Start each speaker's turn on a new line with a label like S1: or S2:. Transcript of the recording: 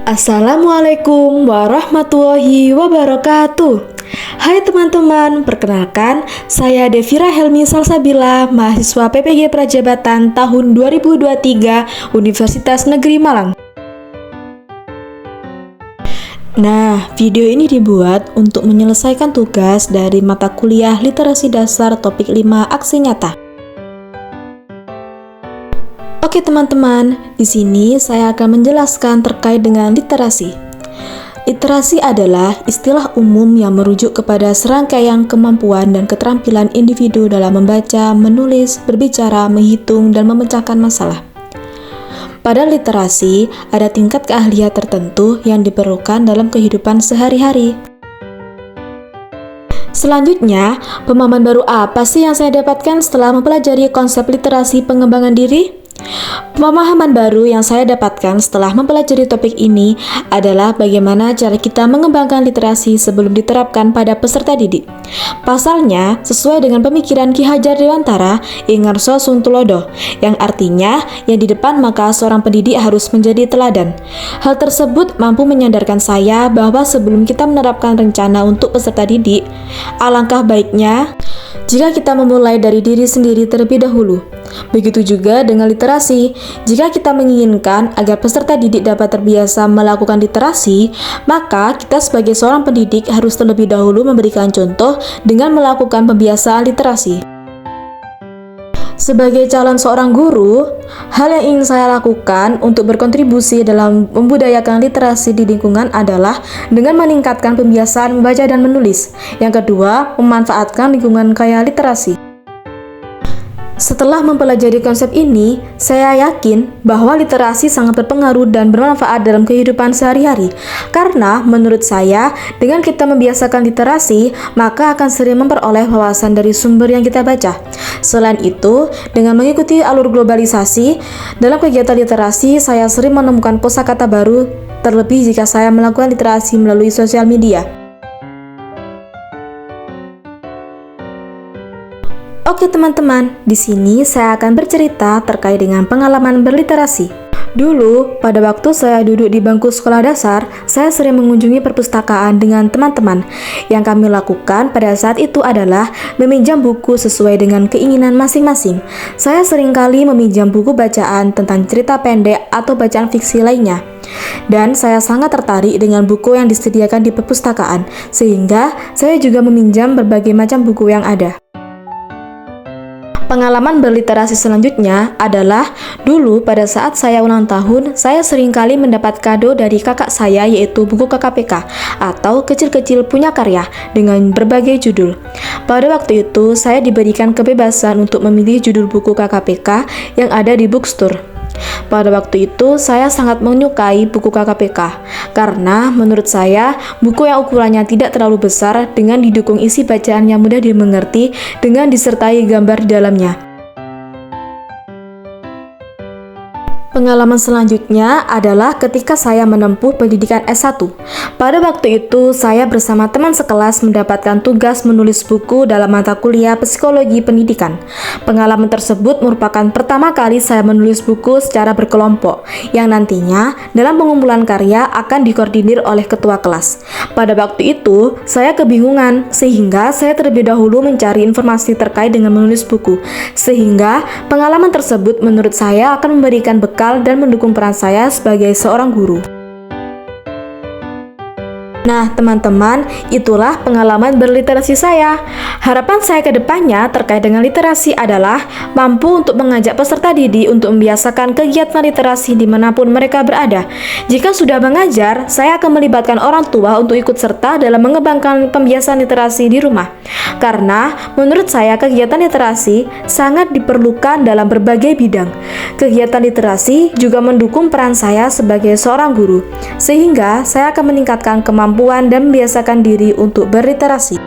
S1: Assalamualaikum warahmatullahi wabarakatuh. Hai teman-teman, perkenalkan saya Devira Helmi Salsabila, mahasiswa PPG Prajabatan tahun 2023 Universitas Negeri Malang. Nah, video ini dibuat untuk menyelesaikan tugas dari mata kuliah Literasi Dasar topik 5 Aksi Nyata. Oke teman-teman, di sini saya akan menjelaskan terkait dengan literasi. Literasi adalah istilah umum yang merujuk kepada serangkaian kemampuan dan keterampilan individu dalam membaca, menulis, berbicara, menghitung, dan memecahkan masalah. Pada literasi, ada tingkat keahlian tertentu yang diperlukan dalam kehidupan sehari-hari. Selanjutnya, pemahaman baru apa sih yang saya dapatkan setelah mempelajari konsep literasi pengembangan diri? Pemahaman baru yang saya dapatkan setelah mempelajari topik ini adalah bagaimana cara kita mengembangkan literasi sebelum diterapkan pada peserta didik. Pasalnya, sesuai dengan pemikiran Ki Hajar Dewantara, Ingarso Suntulodo, yang artinya, yang di depan maka seorang pendidik harus menjadi teladan. Hal tersebut mampu menyadarkan saya bahwa sebelum kita menerapkan rencana untuk peserta didik, alangkah baiknya jika kita memulai dari diri sendiri terlebih dahulu. Begitu juga dengan literasi. Jika kita menginginkan agar peserta didik dapat terbiasa melakukan literasi, maka kita sebagai seorang pendidik harus terlebih dahulu memberikan contoh dengan melakukan pembiasaan literasi. Sebagai calon seorang guru, hal yang ingin saya lakukan untuk berkontribusi dalam membudayakan literasi di lingkungan adalah dengan meningkatkan pembiasaan membaca dan menulis. Yang kedua, memanfaatkan lingkungan kaya literasi. Setelah mempelajari konsep ini, saya yakin bahwa literasi sangat berpengaruh dan bermanfaat dalam kehidupan sehari-hari. Karena menurut saya, dengan kita membiasakan literasi, maka akan sering memperoleh wawasan dari sumber yang kita baca. Selain itu, dengan mengikuti alur globalisasi, dalam kegiatan literasi, saya sering menemukan kosakata baru, terlebih jika saya melakukan literasi melalui sosial media. Oke teman-teman, di sini saya akan bercerita terkait dengan pengalaman berliterasi. Dulu, pada waktu saya duduk di bangku sekolah dasar, saya sering mengunjungi perpustakaan dengan teman-teman. Yang kami lakukan pada saat itu adalah meminjam buku sesuai dengan keinginan masing-masing. Saya seringkali meminjam buku bacaan tentang cerita pendek atau bacaan fiksi lainnya. Dan saya sangat tertarik dengan buku yang disediakan di perpustakaan, sehingga saya juga meminjam berbagai macam buku yang ada. Pengalaman berliterasi selanjutnya adalah dulu pada saat saya ulang tahun, saya seringkali mendapat kado dari kakak saya yaitu buku KKPK atau Kecil-Kecil Punya Karya dengan berbagai judul. Pada waktu itu, saya diberikan kebebasan untuk memilih judul buku KKPK yang ada di bookstore. Pada waktu itu, saya sangat menyukai buku KKPK karena menurut saya, buku yang ukurannya tidak terlalu besar dengan didukung isi bacaan yang mudah dimengerti dengan disertai gambar di dalamnya. Pengalaman selanjutnya adalah ketika saya menempuh pendidikan S1. Pada waktu itu, saya bersama teman sekelas mendapatkan tugas menulis buku dalam mata kuliah Psikologi Pendidikan. Pengalaman tersebut merupakan pertama kali saya menulis buku secara berkelompok, yang nantinya dalam pengumpulan karya akan dikoordinir oleh ketua kelas. Pada waktu itu, saya kebingungan, sehingga saya terlebih dahulu mencari informasi terkait dengan menulis buku. Sehingga pengalaman tersebut menurut saya akan memberikan bekal dan mendukung peran saya sebagai seorang guru. Nah, teman-teman, itulah pengalaman berliterasi saya. Harapan saya ke depannya terkait dengan literasi adalah mampu untuk mengajak peserta didik untuk membiasakan kegiatan literasi dimanapun mereka berada. Jika sudah mengajar, saya akan melibatkan orang tua untuk ikut serta dalam mengembangkan pembiasaan literasi di rumah. Karena menurut saya kegiatan literasi sangat diperlukan dalam berbagai bidang. Kegiatan literasi juga mendukung peran saya sebagai seorang guru, sehingga saya akan meningkatkan kemampuan dan membiasakan diri untuk berliterasi.